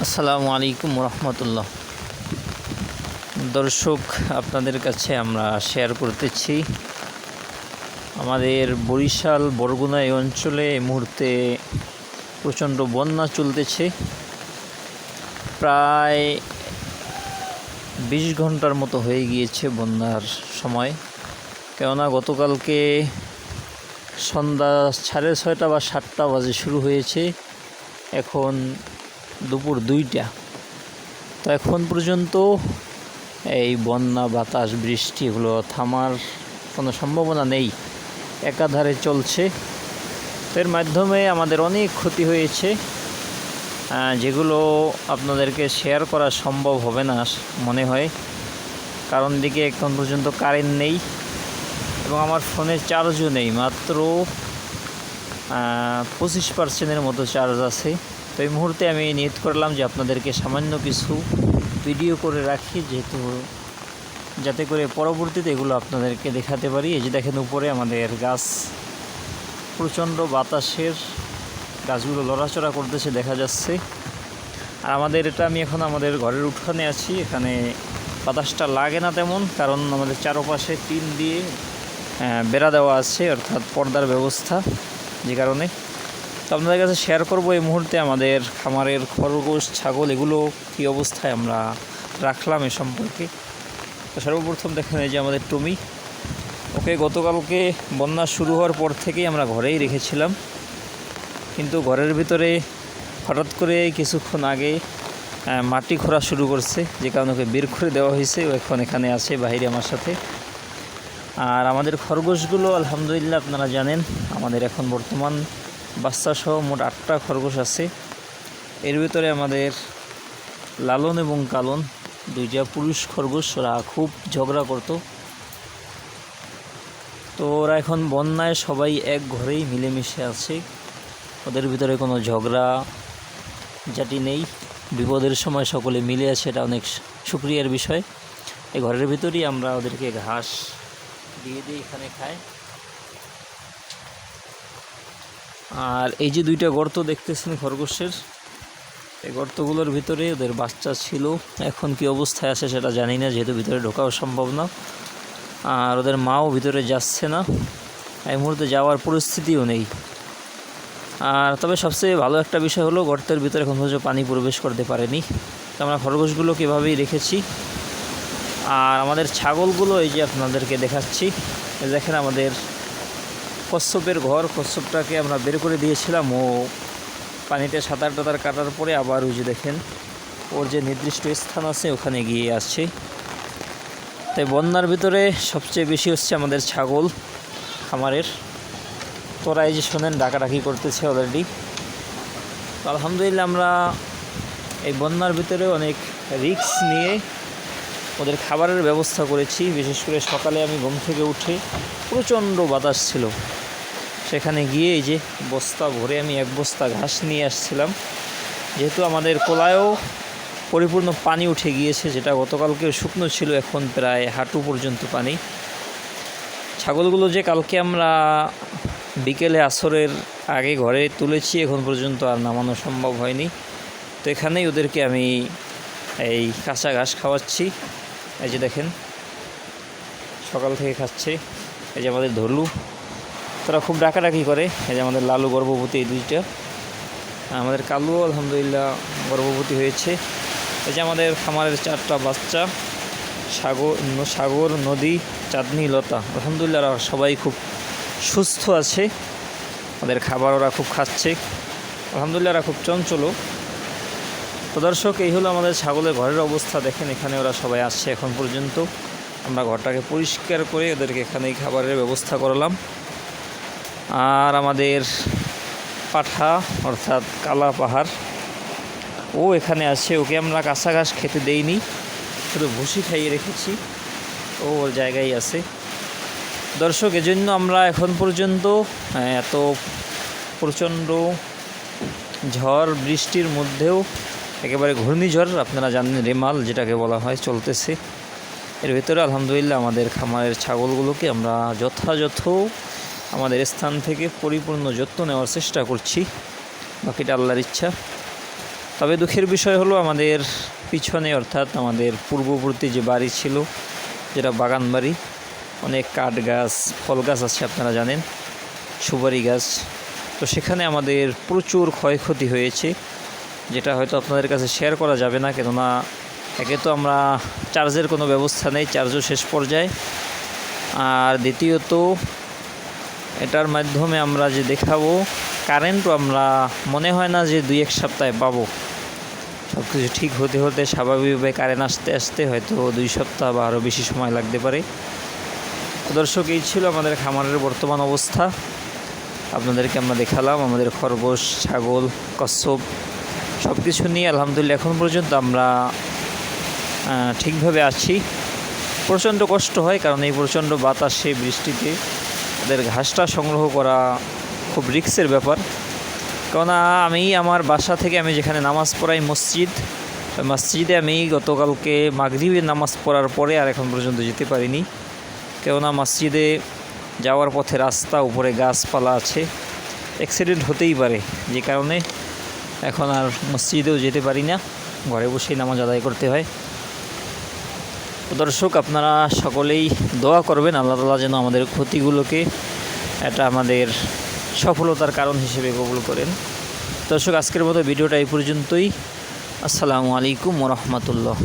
আসসালামু আলাইকুম রহমতুল্লাহ। দর্শক, আপনাদের কাছে আমরা শেয়ার করতেছি আমাদের বরিশাল বরগুনা এই অঞ্চলে এই মুহূর্তে প্রচণ্ড বন্যা চলতেছে। প্রায় 20 ঘন্টার মতো হয়ে গিয়েছে বন্যার সময়। কেননা গতকালকে সন্ধ্যা 6:30 বা 7টা বাজে শুরু হয়েছে, এখন দুপুর 2টা। তো এখন পর্যন্ত এই বন্যা, বাতাস, বৃষ্টি এগুলো থামার কোনো সম্ভাবনা নেই, একাধারে চলছে। তো এর মাধ্যমে আমাদের অনেক ক্ষতি হয়েছে, যেগুলো আপনাদেরকে শেয়ার করা সম্ভব হবে না মনে হয়, কারণ দিকে এখন পর্যন্ত কারেন্ট নেই এবং আমার ফোনে চার্জও নেই, মাত্র 25% মতো চার্জ আছে। তো এই মুহূর্তে আমি নিয়ত করলাম যে আপনাদেরকে সামান্য কিছু ভিডিও করে রাখি, যাতে করে পরবর্তীতে এগুলো আপনাদেরকে দেখাতে পারি। এই যে দেখেন, উপরে আমাদের গাছ, প্রচণ্ড বাতাসের গাছগুলো লড়াচড়া করতেছে দেখা যাচ্ছে। আর আমি এখন আমাদের ঘরের উঠানে আছি। এখানে বাতাসটা লাগে না তেমন, কারণ আমাদের চারপাশে টিন দিয়ে বেড়া দেওয়া আছে, অর্থাৎ পর্দার ব্যবস্থা, যে কারণে। তো আপনাদের কাছে শেয়ার করব এই মুহূর্তে আমাদের খামারের খরগোশ, ছাগল এগুলো কী অবস্থায় আমরা রাখলাম এ সম্পর্কে। তো সর্বপ্রথম দেখেন, এই যে আমাদের টমি, ওকে গতকালকে বন্যা শুরু হওয়ার পর থেকেই আমরা ঘরেই রেখেছিলাম, কিন্তু ঘরের ভিতরে হঠাৎ করে কিছুক্ষণ আগে মাটি খোঁড়া শুরু করছে, যে কারণে ওকে বের করে দেওয়া হয়েছে। ও এখন এখানে আছে বাইরে আমার সাথে। আর আমাদের খরগোশগুলো আলহামদুলিল্লাহ, আপনারা জানেন আমাদের এখন বর্তমান বাচ্চাসহ মোট 8টা খরগোশ আছে। এর ভিতরে আমাদের লালন এবং কালন, 2টা পুরুষ খরগোশ, ওরা খুব ঝগড়া করতো। তো ওরা এখন বন্যায় সবাই এক ঘরেই মিলেমিশে আছে, ওদের ভিতরে কোনো ঝগড়া জাতি নেই। বিপদের সময় সকলে মিলে আছে, এটা অনেক শুকরিয়ার বিষয়। এই ঘরের ভিতরেই আমরা ওদেরকে ঘাস দিয়ে দিই, এখানে খায়। আর এই যে 2টা গর্ত দেখতেছেন খরগোশের, এই গর্তগুলোর ভিতরে ওদের বাচ্চা ছিল। এখন কি অবস্থায় আছে সেটা জানি না, যেহেতু ভিতরে ঢোকাও সম্ভব না, আর ওদের মাও ভিতরে যাচ্ছে না, এই মুহূর্তে যাওয়ার পরিস্থিতিও নেই। আর তবে সবচেয়ে ভালো একটা বিষয় হলো, গর্তের ভিতরে এখন পর্যন্ত পানি প্রবেশ করতে পারেনি। তো আমরা খরগোশগুলো কীভাবেই রেখেছি। আর আমাদের ছাগলগুলো এই যে আপনাদেরকে দেখাচ্ছি, দেখেন আমাদের কচ্ছপের ঘর, কচ্ছপটাকে আমরা বের করে দিয়েছিলাম, ও পানিতে সাঁতার কাটার পরে আবার ওই যে দেখেন ওর যে নির্দিষ্ট স্থান আছে ওখানে গিয়ে আসছে। তাই বন্যার ভিতরে সবচেয়ে বেশি হচ্ছে আমাদের ছাগল খামারের। তোরা এই যে শোনেন ডাকাডাকি করতেছে অলরেডি। তো আলহামদুলিল্লাহ, আমরা এই বন্যার ভিতরে অনেক রিস্ক নিয়ে ওদের খাবারের ব্যবস্থা করেছি। বিশেষ করে সকালে আমি ঘুম থেকে উঠে প্রচণ্ড বাতাস ছিল, সেখানে গিয়ে এই যে বস্তা ভরে আমি 1 বস্তা ঘাস নিয়ে আসছিলাম, যেহেতু আমাদের কোলায়ও পরিপূর্ণ পানি উঠে গিয়েছে, যেটা গতকালকেও শুকনো ছিল, এখন প্রায় হাঁটু পর্যন্ত পানি। ছাগলগুলো যে কালকে আমরা বিকেলে আসরের আগে ঘরে তুলেছি, এখন পর্যন্ত আর নামানো সম্ভব হয়নি। তো এখানেই ওদেরকে আমি এই কাঁচা ঘাস খাওয়াচ্ছি। এই যে দেখেন, সকাল থেকে খাচ্ছে। এই যে আমাদের ধলু, তারা খুব ডাকাডাকি করে। এই যে আমাদের লালু গর্ভবতী, এই 2টা। আমাদের কালুও আলহামদুলিল্লাহ গর্ভবতী হয়েছে। এই যে আমাদের খামারের 4টা বাচ্চা, সাগর, নদী, চাঁদনি, লতা, আলহামদুলিল্লাহ ওরা সবাই খুব সুস্থ আছে। ওদের খাবার ওরা খুব খাচ্ছে, আলহামদুলিল্লাহ ওরা খুব চঞ্চল। তো দর্শক, এই হলো আমাদের ছাগলের ঘরের অবস্থা। দেখেন এখানে ওরা সবাই আসছে এখন পর্যন্ত। আমরা ঘরটাকে পরিষ্কার করে ওদেরকে এখানেই খাবারের ব্যবস্থা করলাম। আর আমাদের পাঠা, অর্থাৎ কালা পাহাড়, ও এখানে আছে। ওকে আমরা কাঁচা ঘাস খেতে দেইনি, শুধু ভুসি খাইয়ে রেখেছি, ও ওর জায়গায় আছে। দর্শক, এজন্য আমরা এখন পর্যন্ত এত প্রচণ্ড ঝড় বৃষ্টির মধ্যেও, একেবারে ঘূর্ণিঝড় আপনারা জানেন, রেমাল যেটাকে বলা হয়, চলতেছে। এর ভিতরে আলহামদুলিল্লাহ আমাদের খামারের ছাগলগুলোকে আমরা যথাযথ আমাদের স্থান থেকে পরিপূর্ণ যত্ন নেওয়ার চেষ্টা করছি। বাকিটা আল্লাহর ইচ্ছা। তবে দুঃখের বিষয় হলো আমাদের পিছনে অর্থাৎ আমাদের পূর্ববর্তী যে বাড়ি ছিল, যেটা বাগান বাড়ি, অনেক কাঠ গাছ, ফল গাছ আছে আপনারা জানেন, সুপারি গাছ। তো সেখানে আমাদের প্রচুর ক্ষয়ক্ষতি হয়েছে, যেটা হয়তো আপনাদের কাছে শেয়ার করা যাবে না, কেননা একে তো আমরা চার্জের কোনো ব্যবস্থা নেই, চার্জও শেষ পর্যায়ে, আর দ্বিতীয়ত এটার মাধ্যমে আমরা যে দেখাবো কারেন্টও আমরা মনে হয় না যে 2-1 সপ্তাহে পাবো। সব কিছু ঠিক হতে হতে স্বাভাবিকভাবে কারেন্ট আসতে আসতে হয়তো 2 সপ্তাহ বা আরও বেশি সময় লাগতে পারে। দর্শক, এই ছিল আমাদের খামারের বর্তমান অবস্থা। আপনাদেরকে আমরা দেখালাম আমাদের খরগোশ, ছাগল, কচ্ছপ সব কিছু নিয়ে আলহামদুলিল্লাহ এখন পর্যন্ত আমরা ঠিকভাবে আছি। প্রচণ্ড কষ্ট হয়, কারণ এই প্রচণ্ড বাতাসে বৃষ্টিতে ওদের ঘাসটা সংগ্রহ করা খুব রিস্কের ব্যাপার। কেননা আমি আমার বাসা থেকে আমি যেখানে নামাজ পড়াই মসজিদে আমি গতকালকে মাগরিবের নামাজ পড়ার পরে আর এখন পর্যন্ত যেতে পারিনি, কেননা মসজিদে যাওয়ার পথে রাস্তা, উপরে গাছপালা আছে, অ্যাক্সিডেন্ট হতেই পারে, যে কারণে এখন আর মসজিদেও যেতে পারি না, ঘরে বসেই নামাজ আদায় করতে হয়। দর্শক, আপনারা সকলেই দোয়া করবেন আল্লাহ তাআলা যেন আমাদের ক্ষতিগুলোকে এটা আমাদের সফলতার কারণ হিসেবে কবুল করেন। দর্শক, আজকের মতো ভিডিওটা এই পর্যন্তই। আসসালামু আলাইকুম ওয়া রাহমাতুল্লাহ।